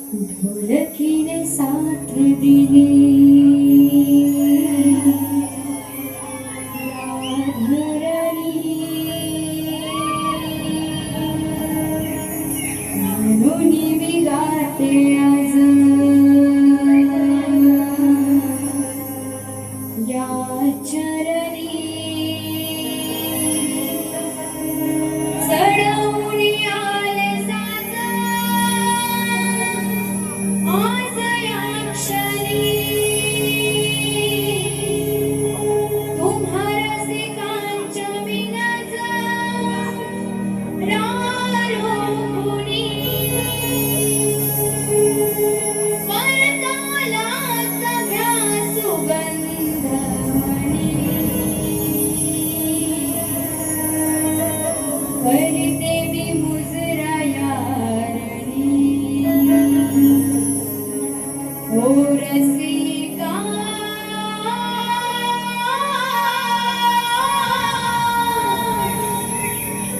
ढोलकीने साथ दिली म्हणून मी गाते आज या चरणी चढवून आले साथ आज या क्षणी तुम्हा रसिकांच्या विनाचा रारोपुनी परताला सगळा सुगंधमणी करते मी मुजरा यारणी ओ रसिका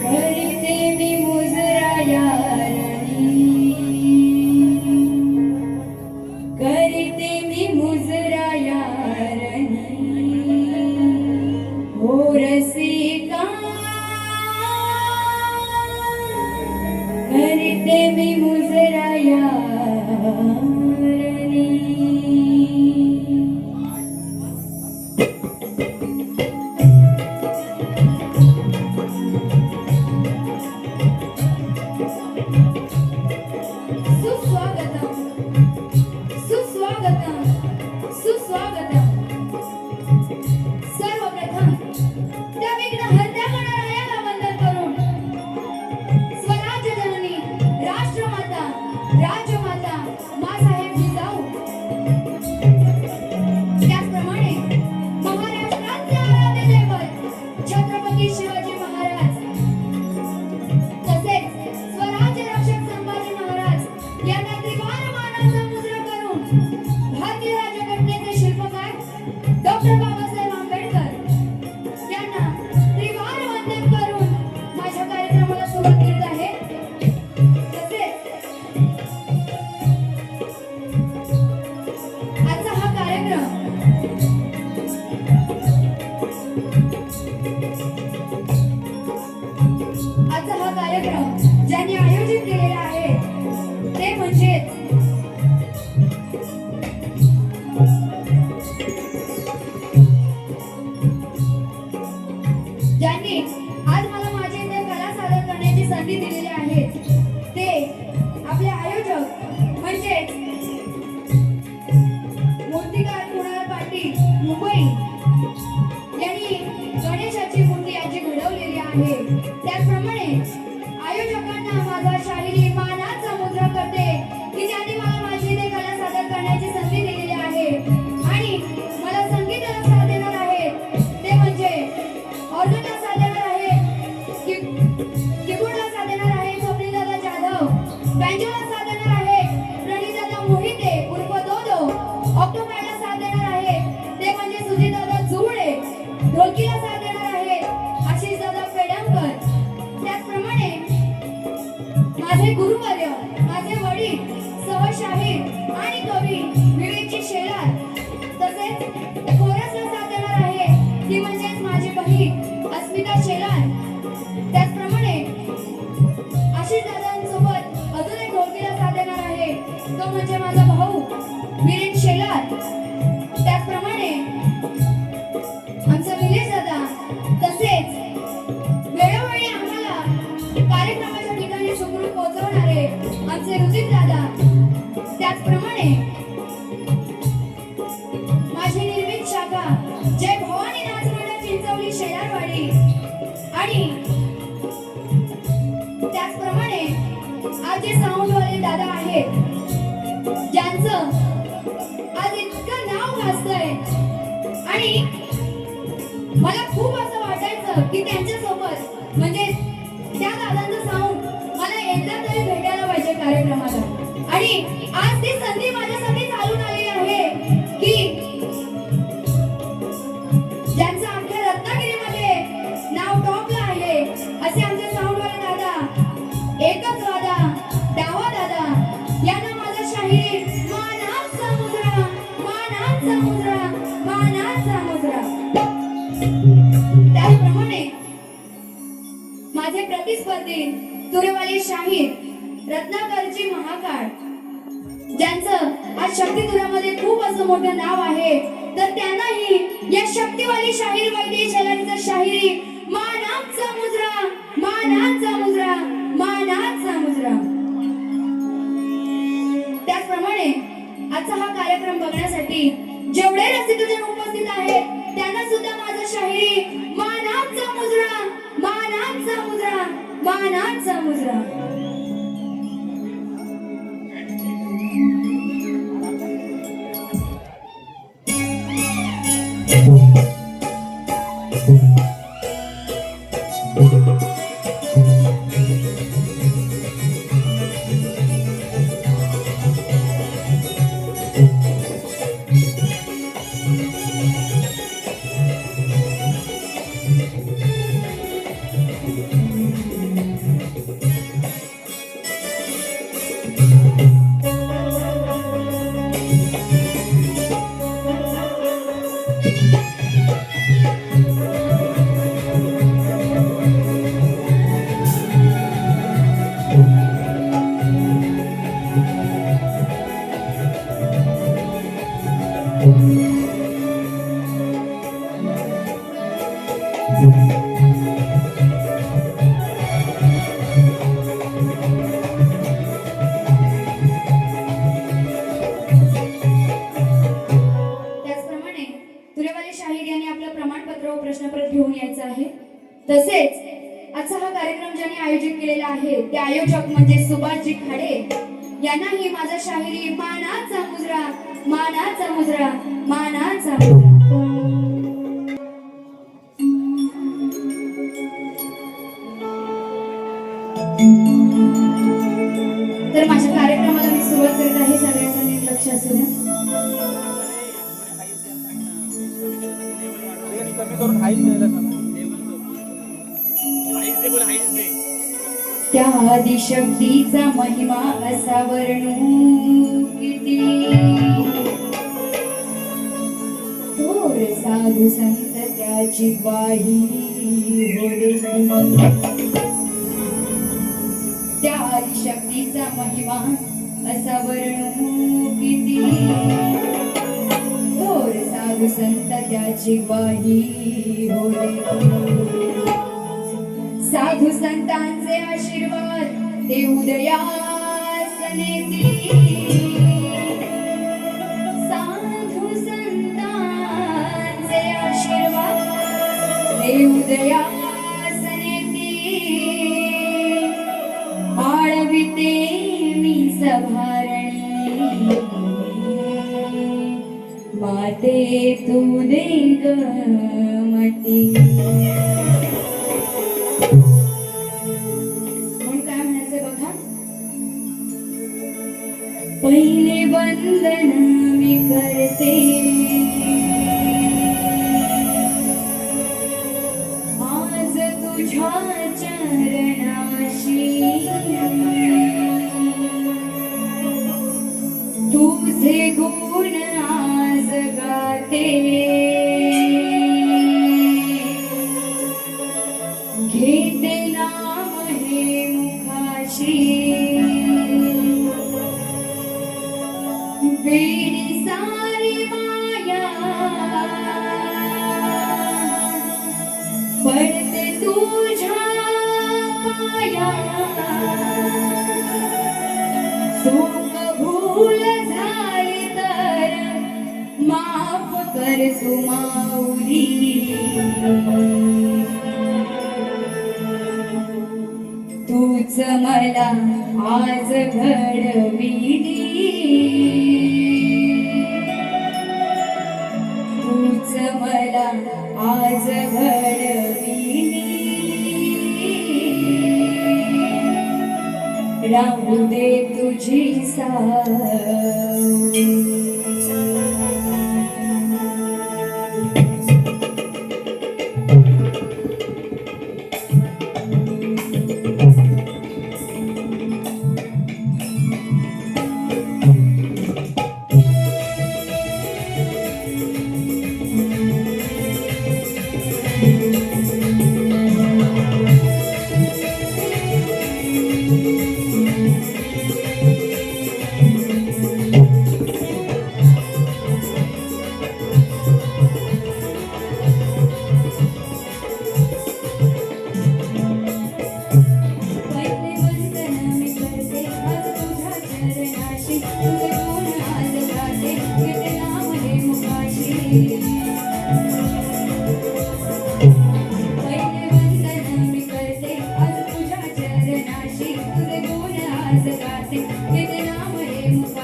करते मी मुजरा यारणी करते मी मुजरा यारणी ओ रसिका करते मी मुजरा यारणी सुस्वागतम सुस्वागतम सुस्वागतम सर्वप्रथम त्या विघ्न हर्त्या गणरायाला वंदन करून स्वराज्य जननी राष्ट्रमाता राजमाता मासाहेब जिजाऊ बँजोला साथ देणार आहे प्रणितदादा मोहिते उर्फ दोदो. ऑक्टोपॅडला साथ देणार आहे ते म्हणजे सुजितदादा जुळे. ढोलकीला साथ देणार आहे आशिषदादा पेडणकर. त्याचप्रमाणे माझे गुरुवर्य, माझे वडील, सहशाहीर आणि कवी विवेकजी शेलार. तसेच कोरसला साथ देणार आहे ती म्हणजेच माझी बहीण अस्मिता शेलार. त्याचप्रमाणे आशिष दादांसोबत अजून एक ढोलकीला साथ देणार आहे तो म्हणजे माझा भाऊ वीरेन शेलार. त्याचप्रमाणे आमचा निलेश दादा. तसेच वेळोवेळी आम्हाला कार्यक्रमाच्या ठिकाणी सुखरूप पोहोचवणारे आमचे रुचित दादा. त्याचप्रमाणे माझी निर्मित शाखा जय भवानी नाच मंडळ चिंचवली शेलारवाडी. आणि त्याचप्रमाणे आज जे साऊंडवाले दादा आहेत ज्यांचं आज इतकं नाव गाजतंय आणि मला खूप असं वाटायचं की त्यांच्यासोबत म्हणजे त्या दादांचं साऊंड मला एकदा तरी भेटायला पाहिजे कार्यक्रमाला. आणि आज ती संधी माझ्यासाठी चालून आलेली आहे की ज्यांचं आपल्या रत्नागिरीमध्ये नाव टॉपला आहे असे आमचे साऊंडवाले दादा एकच वादा डावा दादा यांना माझा शाहीर मानाचा मुजरा, मानाचा मुजरा, मानाचा मुजरा. त्याचप्रमाणे माझे प्रतिस्पर्धी तुरेवाले शाहीर रत्नाकरजी महाकाळ ज्यांचं आज शक्तितुरामध्ये खूप असं मोठं नाव आहे तर त्यांनाही या शक्तिवाली शाहीर वैद्य शेलारीचा शाहिरी मानाचा मुजरा, मानाचा मुजरा, मानाचा मुजरा. त्याचप्रमाणे आजचा हा कार्यक्रम बघण्यासाठी जेवढे रसिकजन उपस्थित आहेत त्यांना सुद्धा माझा शाहिरी मानाचा मुजरा, मानाचा मुजरा, मानाचा मुजरा. तसेच आजचा हा कार्यक्रम ज्यांनी आयोजित केलेला आहे ते आयोजक म्हणजे सुभाषजी खाडे यांनाही माझा शाहिरी मानाचा मुजरा, मानाचा मुजरा, मानाचा मुजरा. तर माझ्या कार्यक्रमाला मी सुरुवात करत आहे. सगळ्यांचं नीट लक्ष असू द्या. त्या आदिशक्तीचा महिमा असा वर्णू किती थोर साधू संत त्याची ग्वाही हो देती. त्या आदिशक्तीचा महिमा असा वर्णू किती थोर साधू संत त्याची ग्वाही हो देती. साधू संतांचे आशीर्वाद ते उदयास नेती. साधू संतांचे आशीर्वाद ते उदयास नेती. आळविते मी सभारणी माते तू दे ग मती. म्हणून काय म्हणायचं बघा. पहिले वंदन मी करते आज तुझ्या चरणाशी तुझे गुण आज गाते घेते नाम हे मुखाशी वेडी सारी माया पडते तुझ्या पाया चूक भूल झाली तर माफ कर तू माऊली तूच मला आज घडविली तूच मला आज घडविली राहू दे तुझी सावली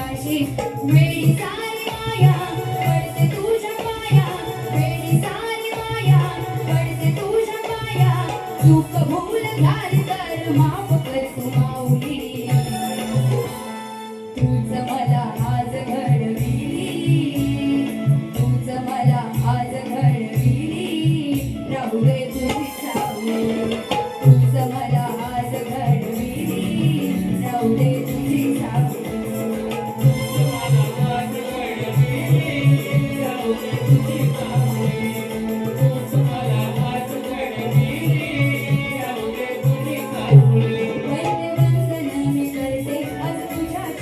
वेडी सारी माया पडते तुझ्या पाया वेडी सारी माया पडते तुझ्या पाया चूक भूल झाली तर माफ कर तू माऊली तूच मला आज घडविली तूच मला आज घडविली राहू दे तुझी सावली तूच मला आज घडविली राहू दे तुझी सावली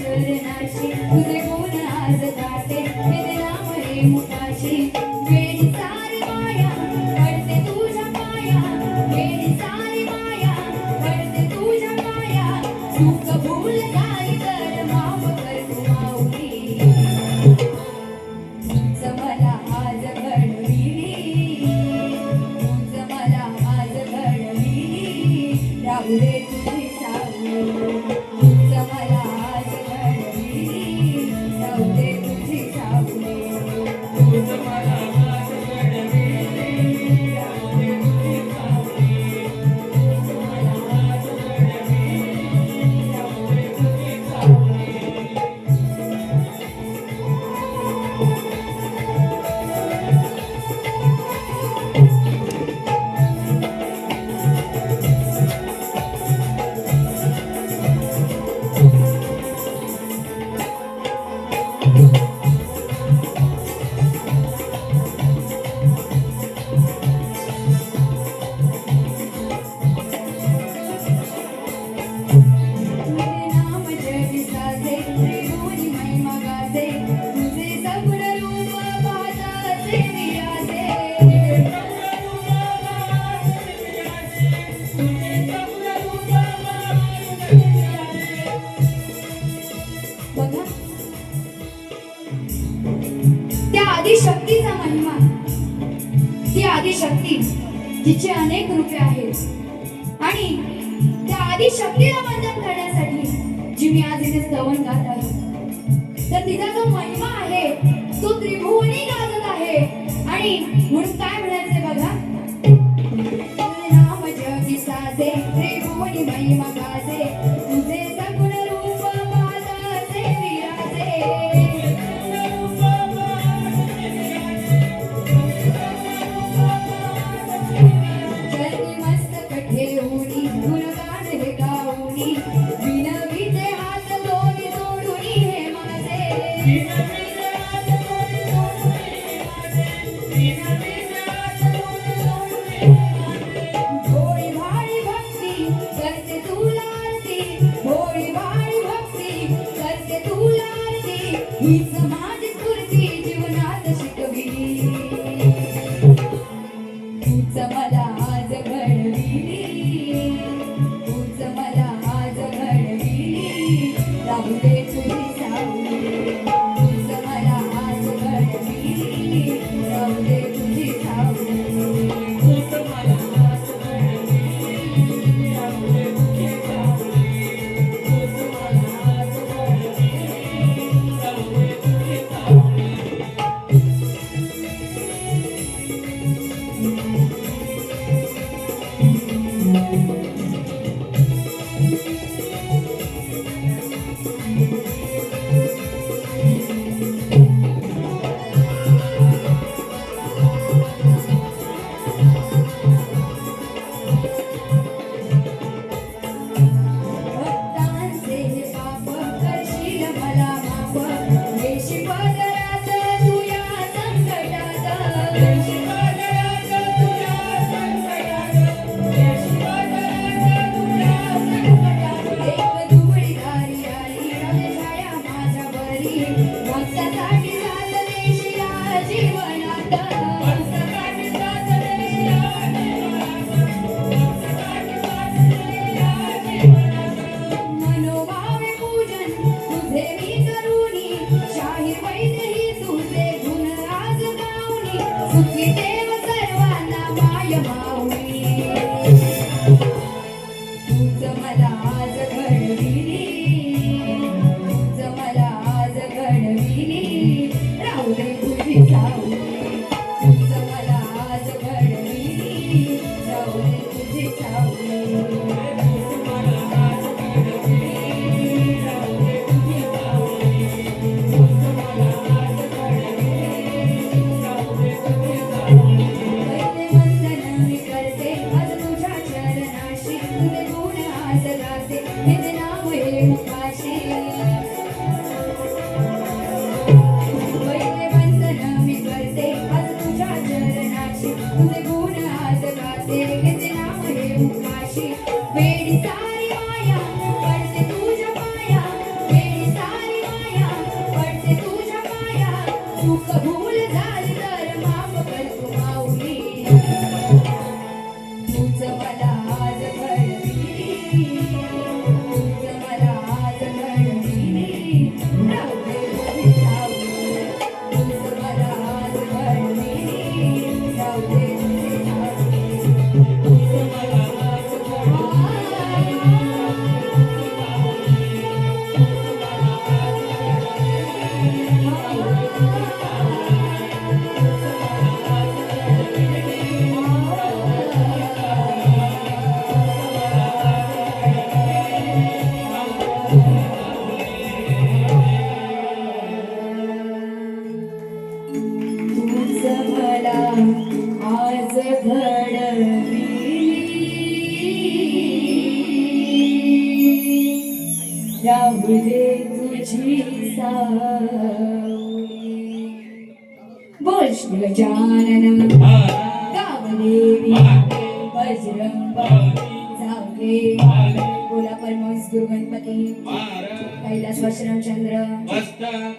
तुझे गुण आज गाते घेते नाम हे मुखाशी वेडी सारी माया पडते तुझ्या पाया वेडी सारी माया पडते तुझ्या पाया चूक भूल झाली तर माफ कर तू माऊली तूच मला आज घडविली तूच मला आज घडविली राहू दे तुझी सावली तूच मला आज घडविली राहू दे तुझी सावली तूच मला आज घडविली राहू दे तुझी सावली तूच मला आज घडविली राहू दे तुझी सावली त्या आदिशक्तीचा महिमा ती आदिशक्ती जिचे अनेक रूपे आहेत आणि त्या आदिशक्तीला वंदन करण्यासाठी जी मी आज इथे स्तवन गात आहे तर तिचा जो महिमा आहे तो त्रिभुवनी गाजत आहे आणि म्हणून काय म्हणायचे बघा नाम जगी साजे त्रिभुवनी महिमा गाजे तुझे सगुण रूप पादाचे विराजे हीच माझी स्फूर्ती जीवनात शिकविली तूच मला आज घडविली तूच मला आज घडविली राहू दे तुझी सावली तूच मला आज घडविली राहू दे तुझी सावली तूच मला आज घडविली राहू दे तुझी सावली तूच मला आज घडविली राहू दे तुझी सावली भक्तांचे पाप करशील मला माफ देशी पदरात तुझ्या संकटात देशी पदरात तुझ्या संकटात देशी पदरात तुझ्या संकटात एक दुबळीदारी आली छाया माझ्या बरी भक्तासाठी साथ देशीला जीवनात भक्तासाठी साथ देशीला मनोभावे पूजन तुझे मी करूनी शाहीर वैद्य ही तुझे गुण आज गाऊनी सुखी देव सर्वांना माय माऊली तूच मला आज घडविली तूच मला आज घडविली राहू दे तुझी सावली तूच मला आज घडविली राहू दे तुझी सावली तूच मला आज घडविली राहू दे तुझी सावली तूच मला आज घडविली राहू दे तुझी सावली पहिले वंदन मी करते आज तुझ्या चरणाशी तुझे गुण आज गाते नित्य नाम हे मुखाशी पहिले वंदन मी करते आज तुझ्या चरणाशी तुझे गुण आज गाते नित्य नाम हे मुखाशी वेडी सारी माया पडते तुझ्या पाया वेडी सारी माया पडते तुझ्या पाया चूक भूल झाली तर माफ कर तू माऊली तूच मला आज घडविली तूच मला आज घडविली राहू दे तुझी सावली तूच मला आज घडविली राहू दे तुझी सावली तूच मला आज तूच मला आज घडविली राहू दे तुझी सावली बोल श्री गजानन गावदेवी बजरंग जावले बोला परमहंस गुरु गणपती कैलास वशरामचंद्र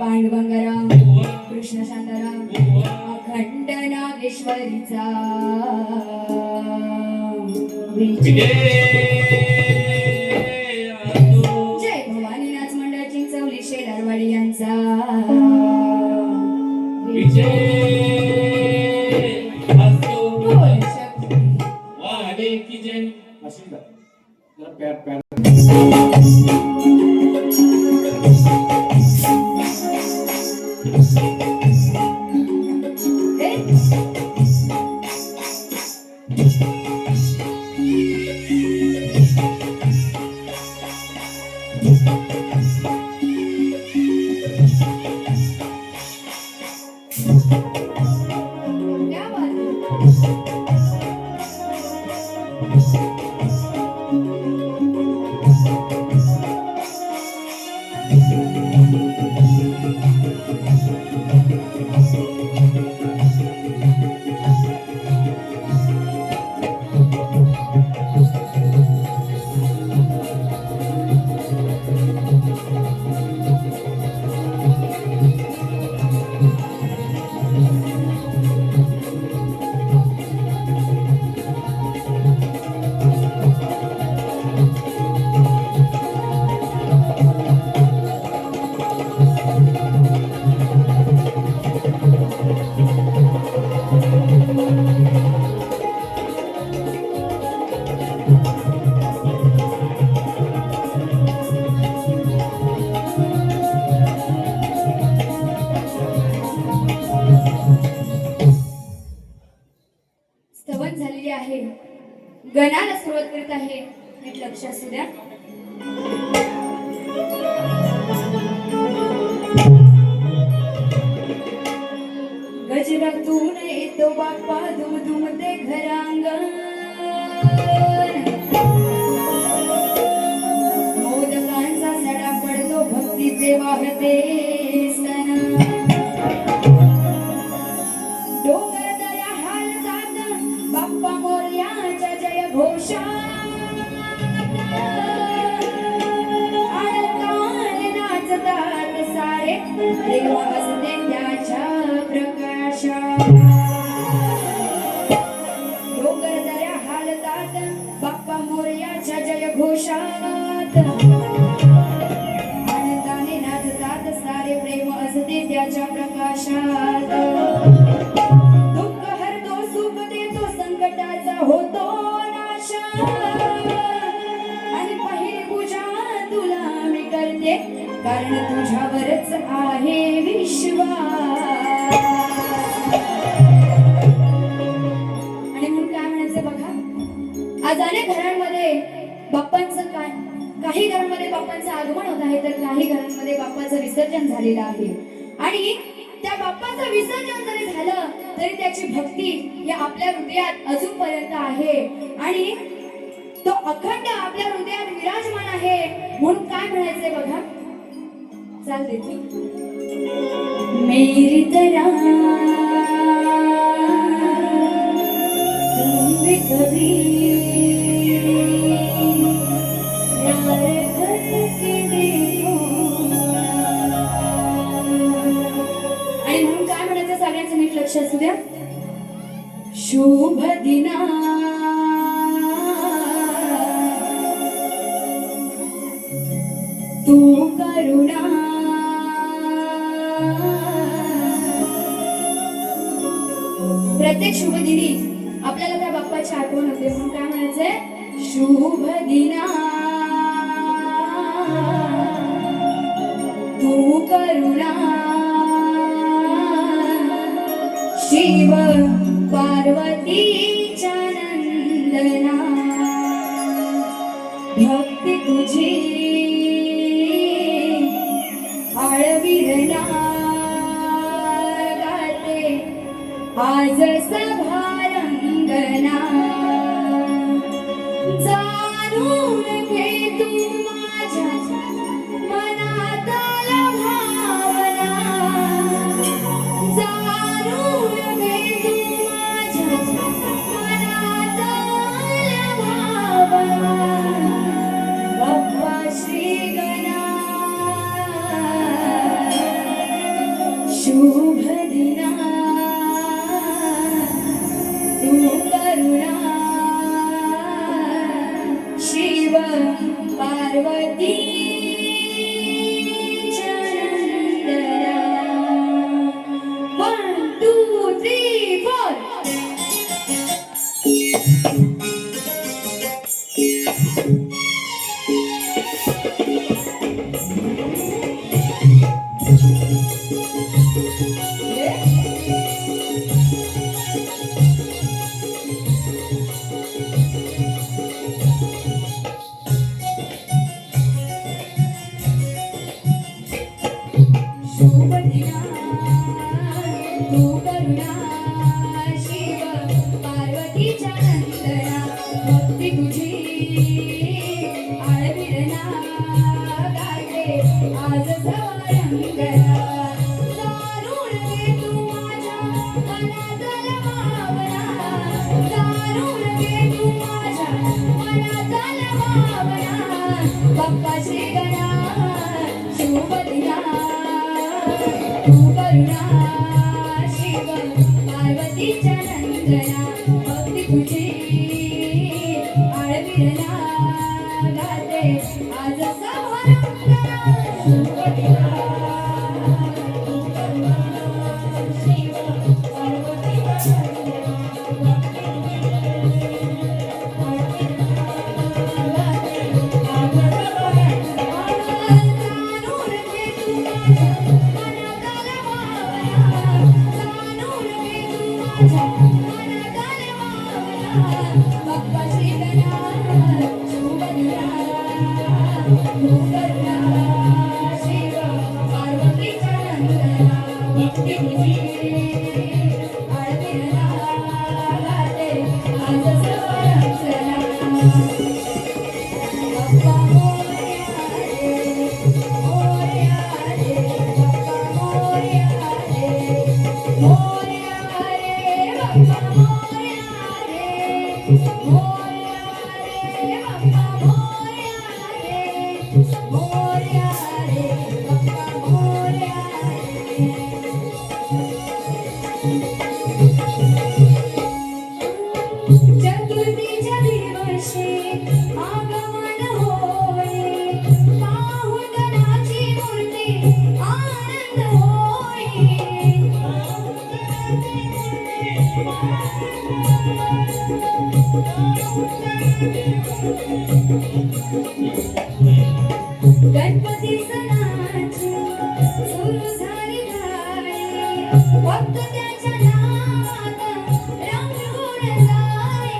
पांडुरंगराव कृष्ण शांताराम अखंड नागेश्वरीचा विजय जय भवानी नाच मंडळ चिंचवली शेलारवाडी यांचा विजय बोल शक्ती वाडे की जय अशी जरा प्यार प्यार क्या बात है गणाला सुरुवात करत आहे, नीट लक्ष असू द्या. गजरातून येतो बाप्पा दुमदुमते घरांगण, मोदकांचा सडा पडतो भक्तीचे वाहते सन. डोंगर दऱ्या हालतात बाप्पा मोरयाच्या जय घोषात, आनंदाने नाचतात सारे देवा असते त्याच्या प्रकाशात. डोंगर दऱ्या हालतात बाप्पा मोरयाच्या जय घोषात, आनंदाने नाचतात सारे प्रेम असते त्याच्या प्रकाशात. दुःख हरतो सुख देतो संकटाचा होतो नाश, आणि पहिली पूजा तुला मी करते कारण तुझ्यावरच आहे विश्वास. आणि म्हणून काय म्हणायचं बघा, आज अनेक घरांमध्ये बाप्पांचं काय, काही घरांमध्ये बाप्पांचं आगमन होत आहे तर काही घरांमध्ये बाप्पाचं विसर्जन झालेलं आहे. आणि त्या बाप्पाचं विसर्जन जरी झालं तरी त्याची भक्ती या आपल्या हृदयात अजूनपर्यंत आहे आणि तो अखंड आपल्या हृदयात विराजमान आहे. म्हणून काय म्हणायचंय बघा, चालते ती मेरी तरह तुम भी कभी प्यार करके देखो. आणि म्हणून काय म्हणायचं सगळ्यांचं नीट लक्ष असू द्या. शुभ दिना तू करुणा, प्रत्येक शुभ दिनी आपल्याला त्या बाप्पाची आठवण होते. म्हणून काय म्हणायचंय, शुभ दिना तू करुणा, शिव पार्वतीच्या नंदना, भक्ती तुझी आळविरला गाते आज सभारंगना. जाणून घे तू माझ्या मनातला भावना, जाणून घे तू माझ्या मनातला भावना. बाप्पा श्री शुभ दिना तू करुणा, शिव पार्वती नंदना. 1 2 3 4. शुभ दिना तू करुणा, शिव पार्वतीच्या नंदना, भक्ती तुझी आळविरला गाते आज सवारंगना. जाणून घे तू माझ्या मनातला भावना, जाणून घे तू माझ्या मनातला भावना. बाप्पा श्री गणा शुभ दिना तू करुणा, शिव पार्वतीच्या नंदना, भक्ती तुझी आळविरला गाते आज सभारंगना. शुभ दिना तू करुणा, शिव पार्वतीच्या नंदना, बाप्पा श्री गणपती सणाची सुरू झाली गाणी फक्त त्याच्या नावात रंगून जाई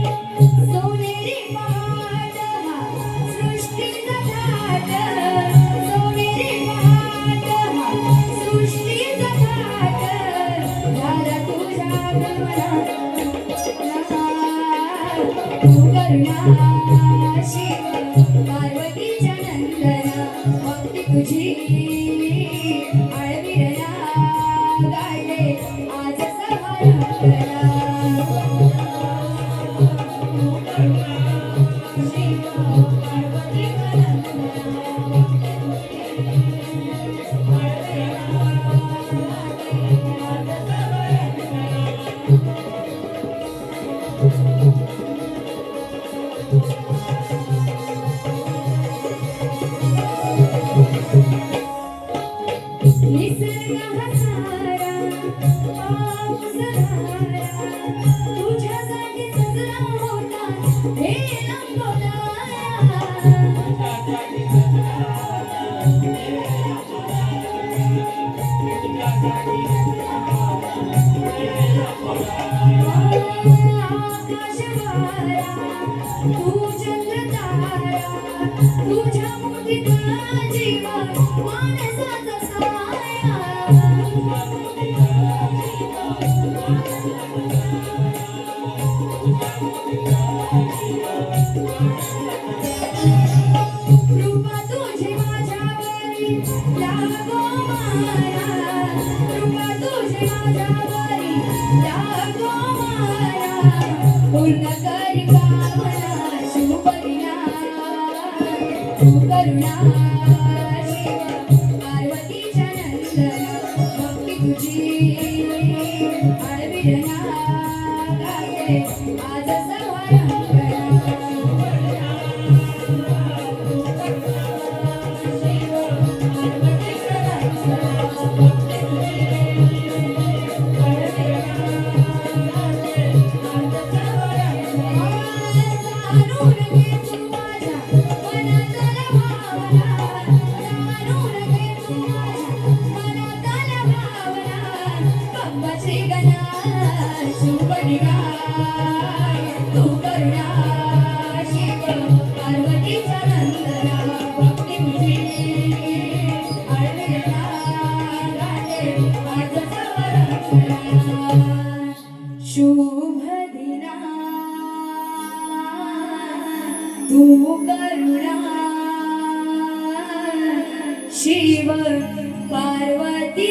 सोनेरी पहाट हा सृष्टीचा थाट सोनेरी पहाट हा सृष्टीचा थाट झाला तुझ्या गमनात तू करुणा शिव पार्वतीच्या नंदना भक्ती तुझी आळविरणा गायले आज सवारंगना निसर्ग हसारा पाऊस धारा तुझ्यासाठी सजला होता हे लंगोटाया आकाश वारा तू चंद्रतारा तुझ्या मुठीत जीवा मानसाचा साया कृपा तुझी माझ्यावरी लागो माया कृपा तुझी माझ्यावरी लागो माया पूर्ण करी कामना शुभरिया तू करुणा शिव पार्वतीच्या नंदना भक्ती तुझी आळविरणा गायले आज सवारंगना जाणून घे तू माझ्या मनातल्या भावना जाणून घे तू माझ्या मनातल्या भावना बाप्पाची गणा शुभनिगा तू करुणा शिव पार्वतीच्या नंदना भक्ती तुझी आळविरणा गायले आज सवारंगना शुभ दिना तू करुणा शिव पार्वती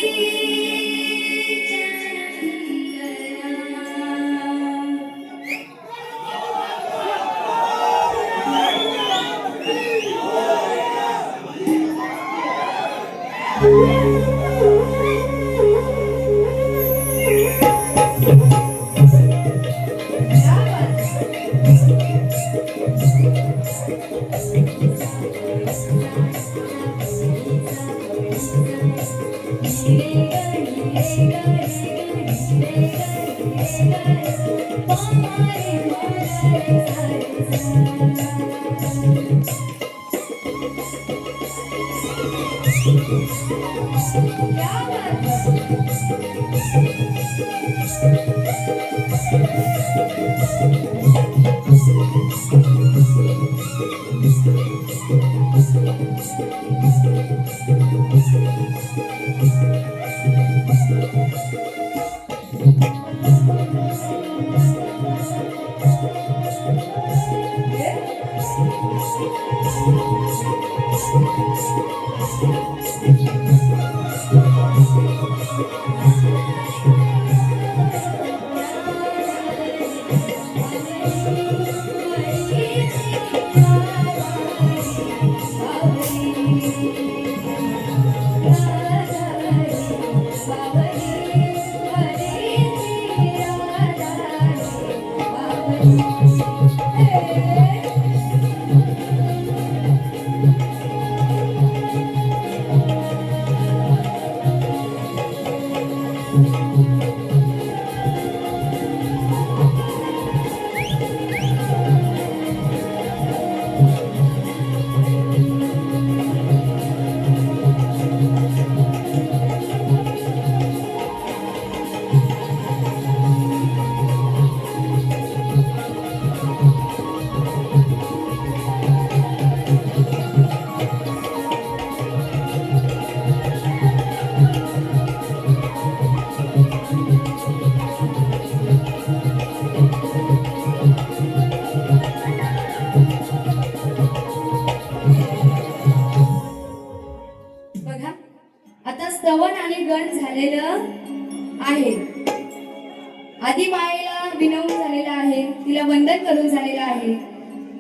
आधी मायेला विनवून झालेला आहे, तिला वंदन करून झालेलं आहे,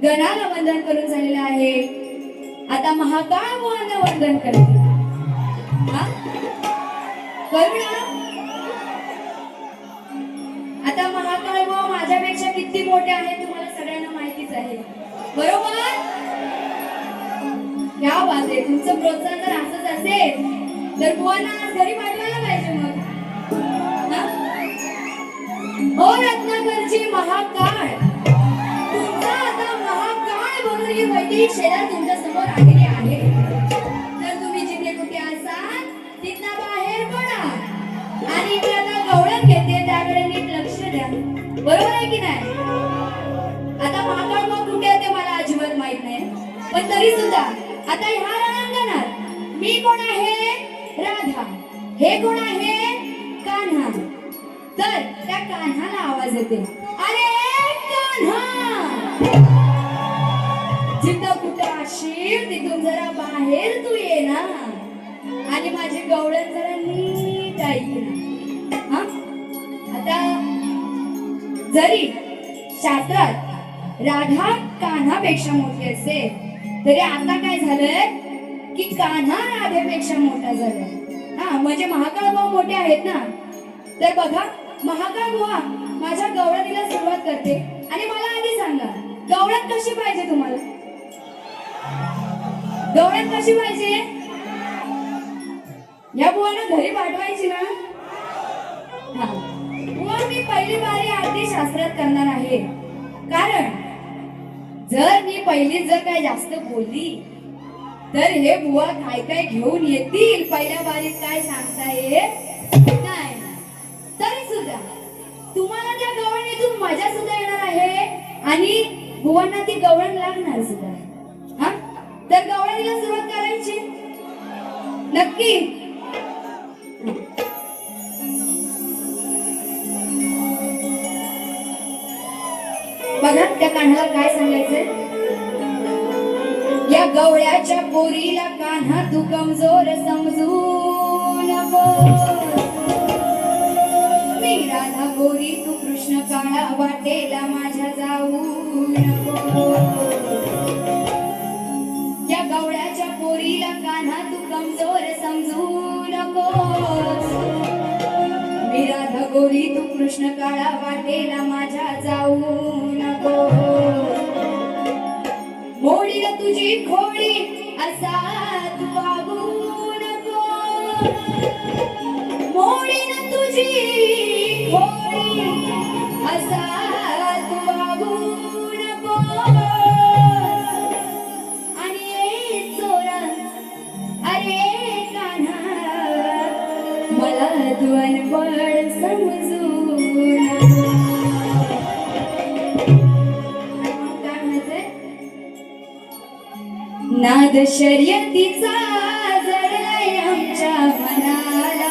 गणाला वंदन करून झालेलं आहे. आता महाकाळ बुवांना वंदन करते. हा? करू ना? आता महाकाळ बुवा माझ्यापेक्षा किती मोठे आहेत तुम्हाला सगळ्यांना माहितीच आहे, बरोबर? या बात आहे. तुमचं प्रोत्साहन जर असंच असेल तर बुवांना आज घरी पाठवायला पाहिजे मग. हा? हो रत्नाकरची महाकाळ, तुमचा आता महाकाळ बनून ही वैदिक शेला तुमच्या समोर आलेली आहे. तर तुम्ही जिथे कुठे असाल तिथनं बाहेर पडा आणि मी आता गवळण घेते त्याकडे नीट लक्ष द्या, बरोबर आहे की नाही? आता महाकाळ मग कुठे आहे ते मला अजिबात माहित नाही, पण तरी सुद्धा आता ह्या रणांगणात मी कोण आहे? राधा. हे कोण आहे? कान्हा. तर त्या कान्हाला आवाज येते, अरे कान्हा, जिथं कुठं असशील तिथून जरा बाहेर तू ये ना आणि माझी गवळण जरा नीट ऐक ना. हा? आता जरी शास्त्रात राधा कान्हापेक्षा मोठी असेल तरी आता काय झालंय की कान्हा राधेपेक्षा मोठा झालाय. हा, म्हणजे महाकाळ भाऊ मोठे आहेत ना. तर बघा, महाकाळ बुवा माझ्या गवळणीला सुरुवात करते आणि मला आधी सांगा, गवळण कशी पाहिजे तुम्हाला? गवळण कशी पाहिजे? या बुवाला घरी पाठवायची ना? हा बुवा, मी पहिली बारी आरती शास्त्रात करणार आहे, कारण जर मी पहिली जर काय जास्त बोलली तर हे बुवा काय काय घेऊन येतील पहिल्या बारीत काय सांगता येत नाही. तरी सुद्धा तुम्हाला त्या गवळणीतून मजा सुद्धा येणार आहे आणि बुवांना ती गवळण लागणार सुद्धा आहे. हा, तर गवळणीला सुरुवात करायची नक्की. बघा त्या कान्हाला काय सांगायचंय. या गवळ्याच्या पोरीला कान्हा तू कमजोर समजू नको, मी राधा गोरी तू कृष्ण काळा वाटेला माझ्या जाऊ नको. या गवळ्याच्या पोरीला कान्हा तू कमजोर समजू नको, मी राधा गोरी तू कृष्ण काळा वाटेला माझ्या जाऊ नको. मोडील तुझी खोडी असा तू वागू नको, मोडील तुझी खोडी असा तू वागू नको. आणि ए चोरा, अरे कान्हा, मला तू अनपढ समजू नको. नाद शर्यतीचा जडलाय आमच्या मनाला.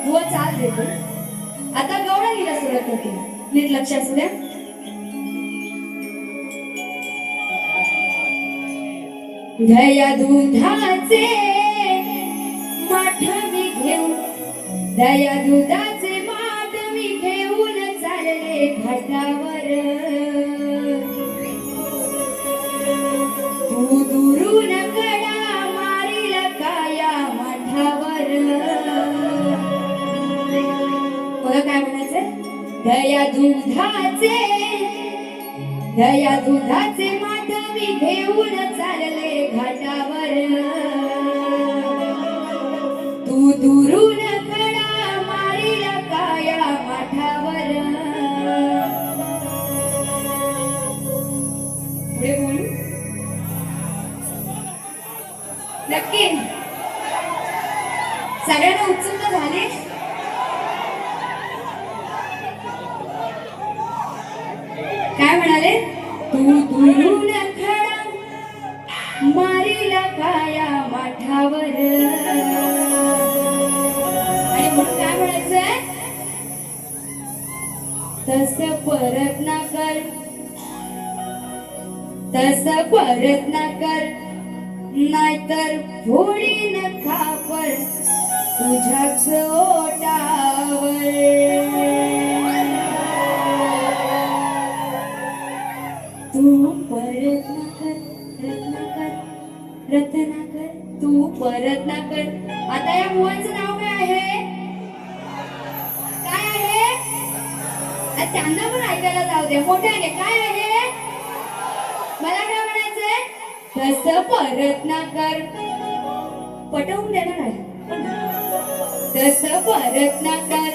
व चाल देतो. आता गवळणीला सुरुवात होते, नीट लक्ष असू द्या. दया दुधाचे माठ मी घेऊन, दया दुधाचे माठ मी घेऊन चालले घाटावर. तू दुरून कडा मारील काया माठावर. बघा काय म्हणायचंय. दया दुधाचे माठ मी घेऊन चालले घाटावर. तू दुरून कडा मारील काया माठावर. पुढे बोलू नक्की. सगळ्यांना उत्सुकता झाली. काय म्हणाले. तू दुरून खडा मारीला काया माठावर. आणि मग काय म्हणायचंय. तस परत ना कर, तस परत ना कर, नाहीतर फोडीन खापर तुझ्याच ओटावर. रत्नाकर. आता या मुलांचं नाव काय आहे? काय आहे? त्यांना पण ऐकायला जाऊ दे मोठ्याने. काय आहे? मला काय म्हणायचंय? तसं परत ना कर. पटवून देणार आहे. तसं परत ना कर,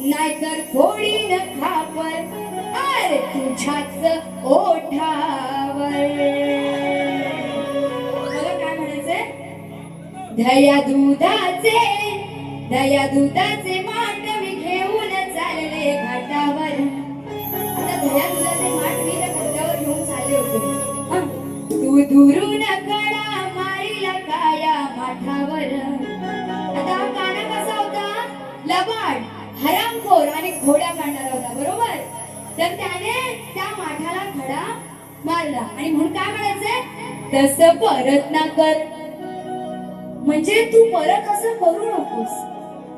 नाहीतर फोडीन खापर अरे तुझ्याच ओठावर. मला काय म्हणायचंय? दया दुधाचे माठ मी घेऊन चालले घाटावर. आता दया दुधाचे माठ मी त्या घाटावर घेऊन चालले होते. तू दुरून कडा मारीला काया माठावर. आता हा काना कसा होता? लबाड, हरामखोर आणि घोड्या काढणारा होता, बरोबर? तर त्याने त्या माठाला खडा मारला आणि म्हणून काय म्हणायचंय? तसं परत ना कर. म्हणजे तू परत असं करू नकोस.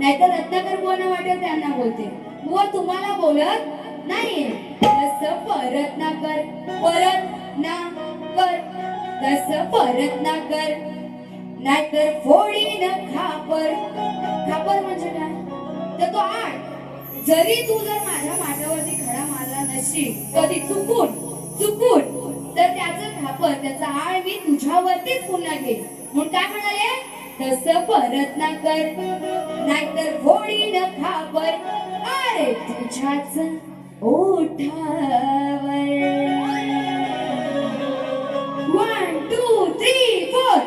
नाहीतर रत्नाकर कोणा वाटेल त्यांना बोलते, व तुम्हाला बोलत नाहीये. तसं परत ना कर, परत ना कर. तसं परत ना कर, नाहीतर फोडीन खापर. खापर म्हणजे काय? तर तो आड. जरी तू जर माझ्या माठावरती खडा मारला नसशील कधी चुकून तर त्याचं खापर, त्याचा आळ मी तुझ्यावरतीच पुन्हा घेईन. म्हणून काय म्हणाले? तसं परत ना कर, नाहीतर फोडीन खापर अरे तुझ्याच ओठावर. 1 2 3 4.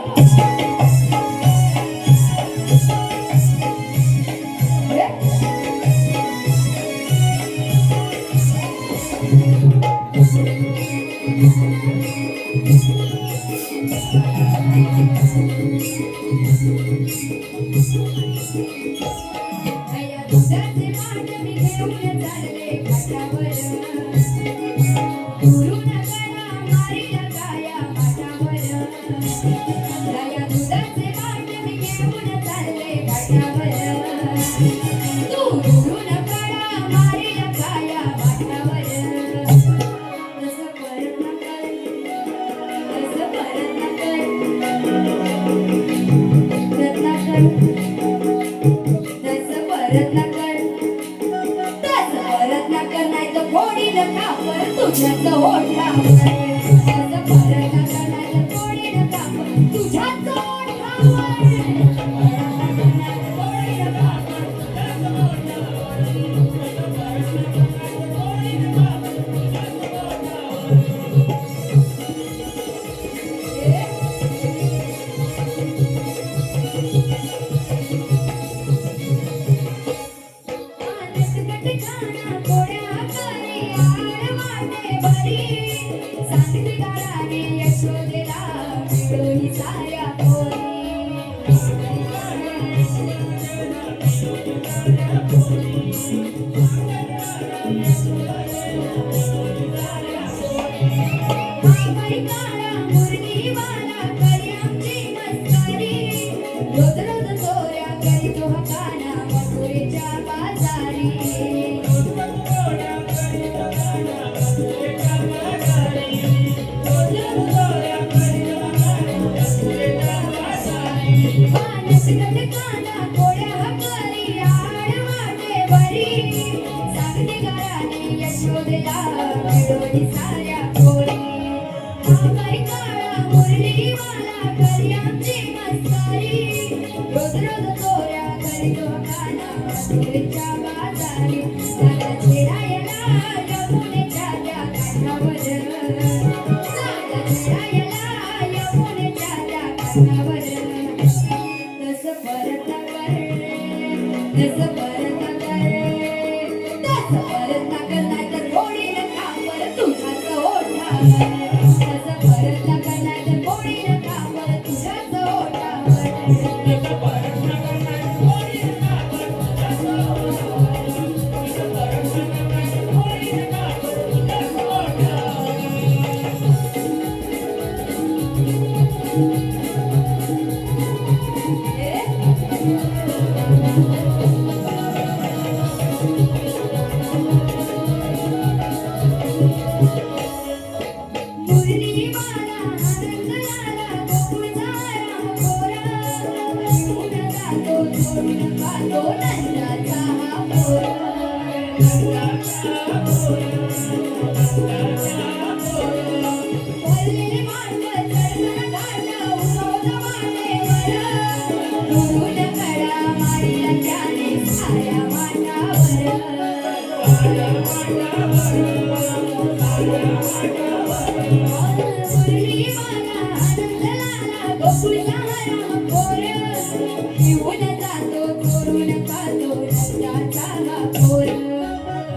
दुधाचे माठ मी घेऊन चालले घाटावर. दुरून कडा मारीला काया माठावर. दया दुधाचे माठ मी घेऊन चालले घाटावर. तू दुरून कडा मारीला काया माठावर. तसं परत ना कर, तसं परत ना कर. रत्नाकर परत ना कर, तसं परत ना कर, नाही तर फोडीन खापर तुझ्याच ओठावर. तसं परत ना कर, नाही तर फोडीन खापर तुझ्याच ओठावर. रोज रोज चोऱ्या करीतो हा काना मथुरेच्या बाजारी. काना कोड्या हकरी आड वाटे बरी. सांगते घराने यशोदेला मिळवली साऱ्या पोरी. बाई काळा मुरली वाला करी आमची मस्करी. रोज रोज चोऱ्या करीतो काना मथुरेच्या बाजारी. साला छेडायला यमुनेच्या त्या काठावर. साला छेडायला यमुनेच्या त्या काठावर. तसं परत ना कर, तसं परत ना कर. तसं परत ना कर, नाहीतर फोडीन खापर तुझ्याच ओठावर. तसं परत ना कर, नाहीतर फोडीन खापर तुझ्याच ओठावर. तसं परत ना कर, नाहीतर फोडीन खापर तुझ्याच ओठावर. तसं परत ना कर, नाहीतर फोडीन खापर तुझ्याच ओठावर. नंदाचा हा भरलेले मांड चढकण गाठ उगवत वाटेवर दुरून कडा मारिला त्याने साऱ्या मुरली मला आनंद लाला गोकुळचा हरा पोर येऊन जातो चोरून खातो रस्त्याचा हा पोर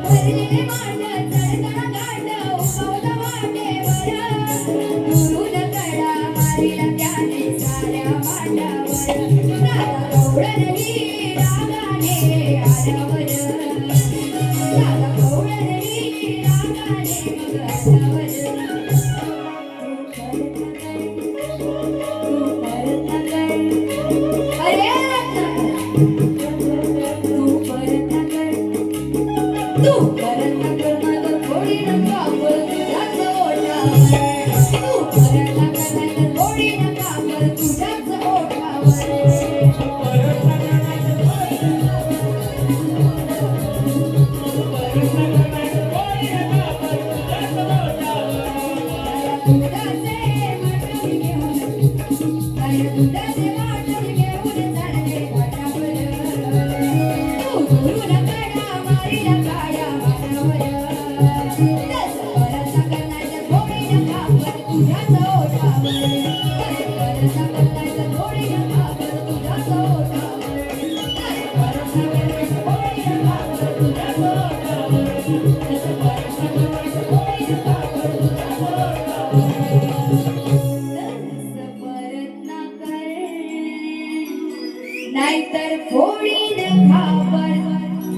भरलेले मांड चढकण गाठ उगवत वाटेवर दुरून कडा मारिला त्याने साऱ्या मांडावर राधा गवळणही रागाने आल्यावर राधा गवळणही रागाने मग आल्यावर तू परत नकर मग थोडी नका बोल तुझ्याच ओठावर तू परत नकर थोडी नका बोल तुझ्याच दुधाचे वाटून घेऊन चालले वाटावर तू दुरून कडा मारिला काळ्या वाटावर तसं परत करण्याचं थोडी नका पर तुझ्याच ओठावर तसं परत करण्याचं थोडी नका पर तुझ्याच ओठावर तसं परत करण्याचं थोडी नका पर तुझ्याच ओठावर तसं परत करण्याचं थोडी नका पर तुझ्याच नाहीतर फोडीन खापर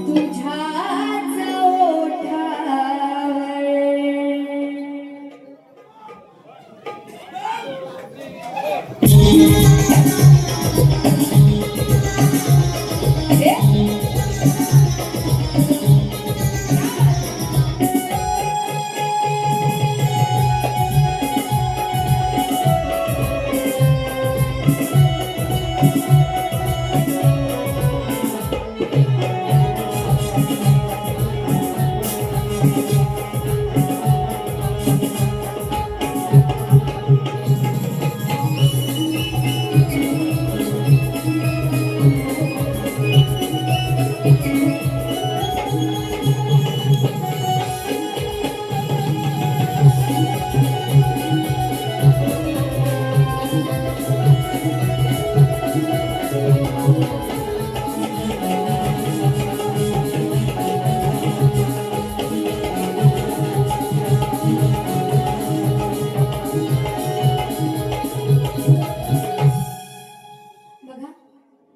तुझ्याच ओठावर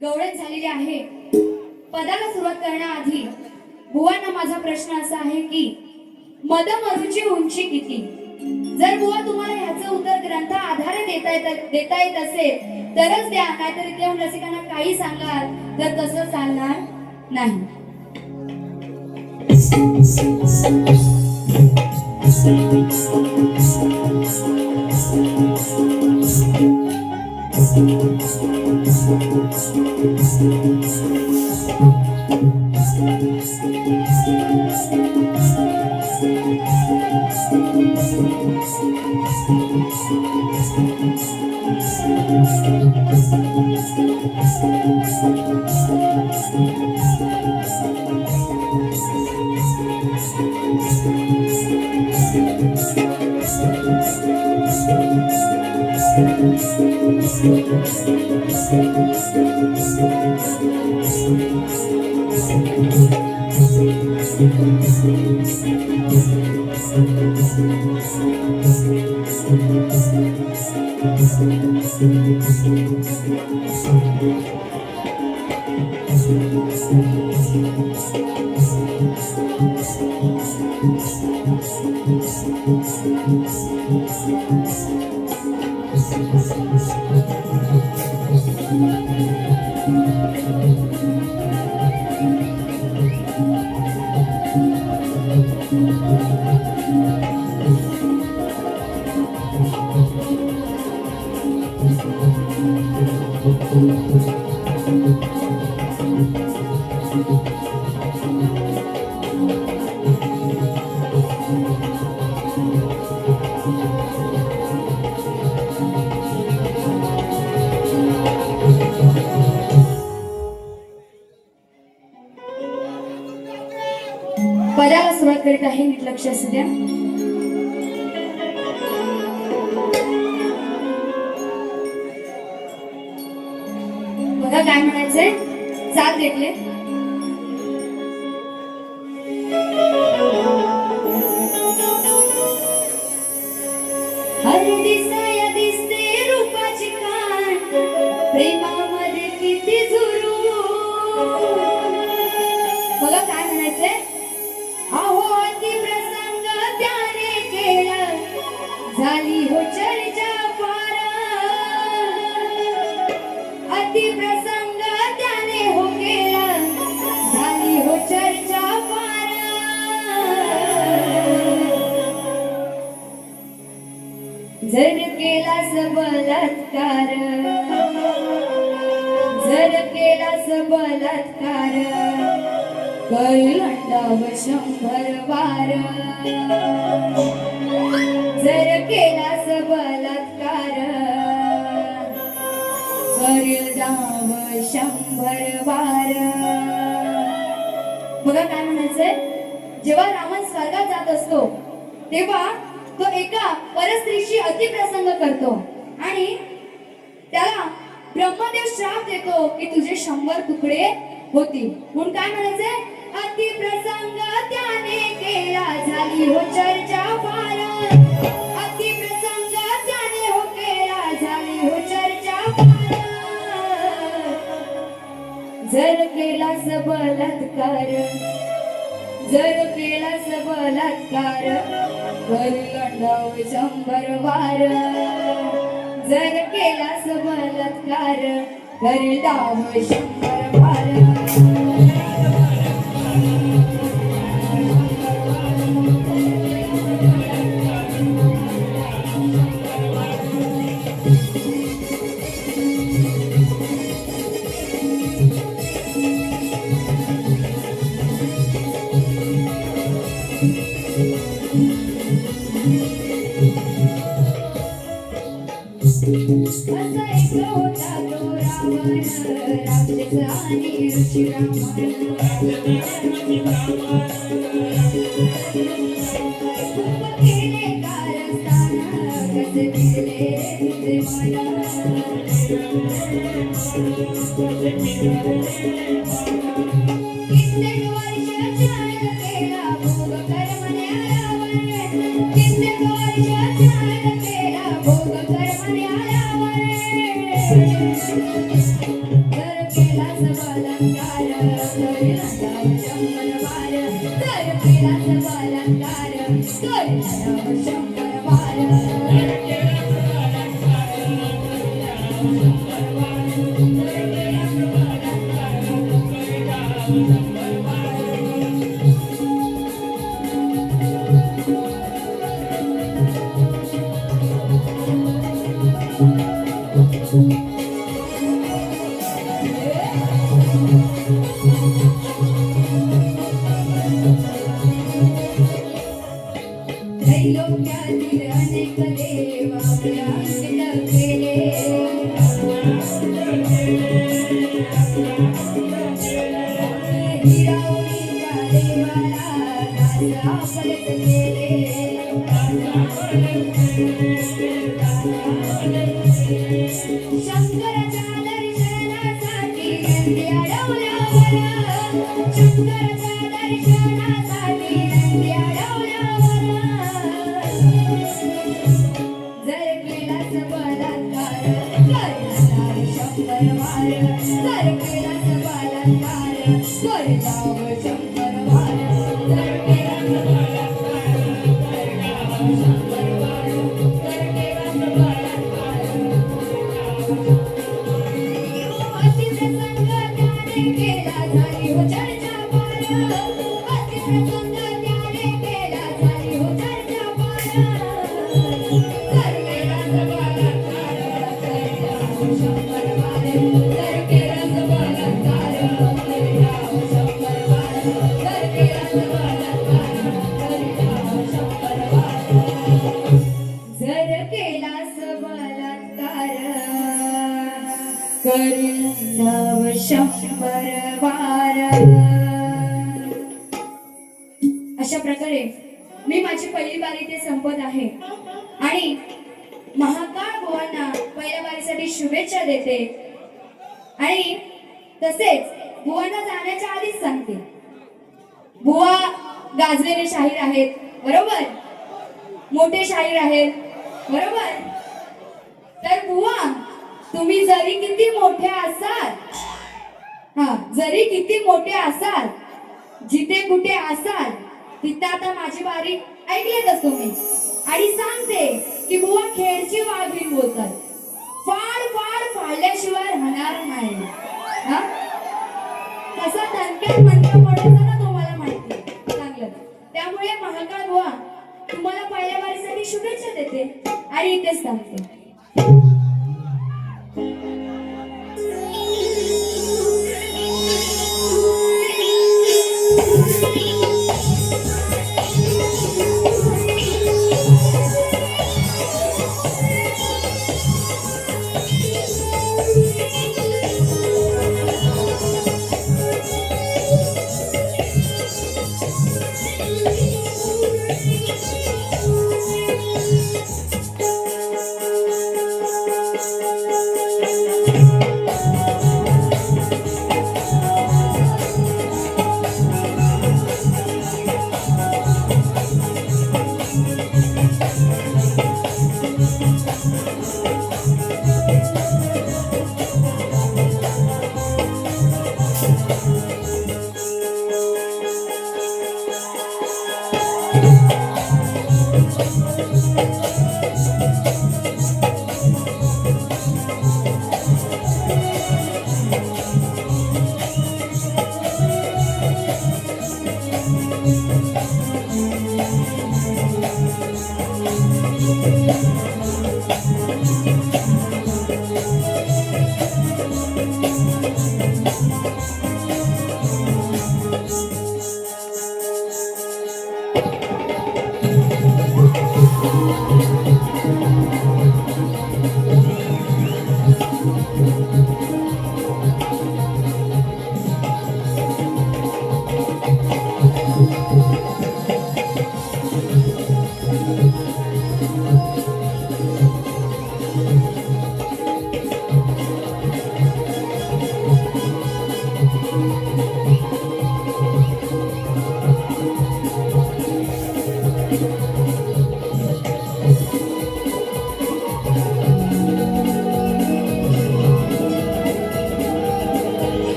गवळण झालेली आहे. पदाला सुरुवात करण्याआधी बुवांना माझा प्रश्न असा आहे की मदमरुची उंची किती? जर बुवा तुम्हाला ह्याचं उत्तर ग्रंथ आधारे देता येत असेल तरच द्या, नाहीतर इथे येऊन रसिकांना काही सांगाल तर तसं चालणार नाही. पदाला सुरुवात करीत आहे, नीट लक्ष असू द्या. बघा काय म्हणायचंय, साथ घेतले. अरे दिसाया दिसते रूपाची खाण, प्रेमामध्ये किती जुरू. बघा काय म्हणायचंय, अहो अति प्रसंग त्याने केला, झाली हो चर्चा फार. अति प्रसंग त्याने हो केला, झाली हो चर्चा फार. जर केलास बलात्कार, जर केलास बलात्कार, करील अंडाव 100 वार. जर केलास बलात्कार, करील डाव 100 वार. बघा काय म्हणायचंय, जेव्हा रावण स्वर्गात जात असतो तेव्हा तो एका परस्त्रीशी अतिप्रसंग करतो आणि त्याला ब्रह्मदेव श्राप देतो की तुझे 100 तुकडे होतील. म्हणून काय म्हणायचंय, अतिप्रसंग त्याने केला, झाली हो चर्चा फार. अतिप्रसंग त्याने हो केला, झाली हो चर्चा फार. जर केलास बलात्कार, जर केलास बलात्कार, करील अंडाव 100 वार. जर केलास बलात्कार, करील डाव 100 वार. असा एक होता तो रावण, राक्षस आणि ऋषी ब्राह्मण. खूप केले कारस्थान, कसे फिरले तुझे मन. कित्येक वर्ष छळ केला, भोग कर्मने रावण. कित्येक वर्ष छळ केला, भोग कर्मने रावण. जर केलास बलात्कार, करील अंडाव 100 वार. जर केलास बलात्कार, करील अंडाव 100 वार. त्रैलोक्यातील अनेक देव आपल्या केले. हिरावणीच्या देवाला दास आपलेच केले. शंकराच्या दर्शनासाठी नंदी अडवल्यावर, शंकराच्या दर्शनासाठी नंदी अडवल्यावर. जर केलास बलात्कार, करील डाव 100 वार. जर केलास बलात्कार, करील डाव 100 वार. जर केलास बलात्कार, करील डाव 100 वार. जर केलास बलात्कार, अतिप्रसंग त्याने केला, झाली हो चर्चा फार. अतिप्रसंग त्याने केला, झाली हो चर्चा फार. जर केलास बलात्कार, करील डाव 100 वार. जर केलास बलात्कार, करील डाव 100 प्रकारे मी माझी पहिली बारी ते संपत आहे आणि महाकाळ बुवांना पहिल्या बारीसाठी शुभेच्छा देते आणि तसेच बुवांना जाण्याच्या आधीच सांगते, बुवा गाजलेले शाहीर आहेत बरोबर, मोठे शाहीर आहेत बरोबर. तर बुवा तुम्ही जरी किती मोठे असाल, जरी किती मोठे असाल, जिथे कुठे असाल तिथे आता माझी बारी ऐकलेतच तुम्ही आणि सांगते की बुवा खेळची वाघीण बोलतात, फाड फाड फाडल्याशिवाय राहणार नाही. कसा दणक्यात मणक्या मोडायचा ना तुम्हाला माहिती चांगलं. त्यामुळे महाकाळ बुवा तुम्हाला पहिल्या बारीसाठी शुभेच्छा देते आणि इथेच थांबते.